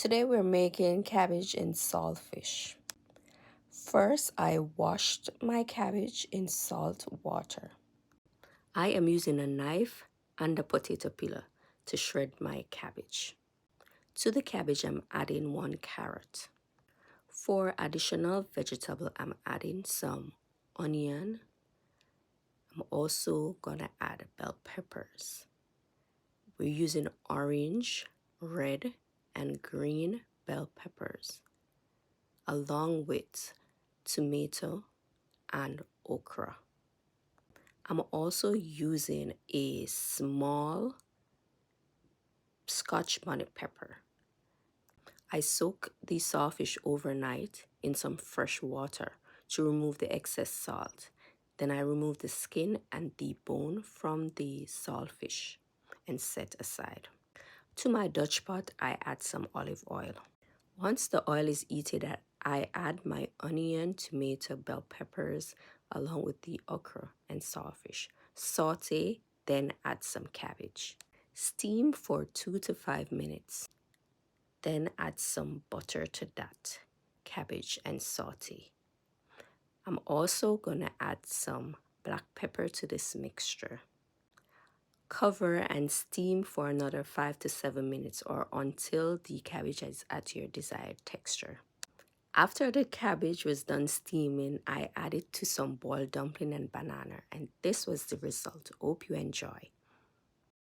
Today we're making cabbage and saltfish. First, I washed my cabbage in salt water. I am using a knife and a potato peeler to shred my cabbage. To the cabbage, I'm adding 1 carrot. For additional vegetable, I'm adding some onion. I'm also gonna add bell peppers. We're using orange, red, and green bell peppers, along with tomato and okra. I'm also using a small Scotch bonnet pepper. I soak the saltfish overnight in some fresh water to remove the excess salt. Then I remove the skin and the bone from the saltfish and set aside. To my Dutch pot, I add some olive oil. Once the oil is heated, I add my onion, tomato, bell peppers, along with the okra and saltfish. Saute, then add some cabbage. Steam for 2 to 5 minutes. Then add some butter to that cabbage and saute. I'm also gonna add some black pepper to this mixture. Cover and steam for another 5 to 7 minutes or until the cabbage is at your desired texture. After the cabbage was done steaming, I added to some boiled dumpling and banana, and this was the result. Hope you enjoy.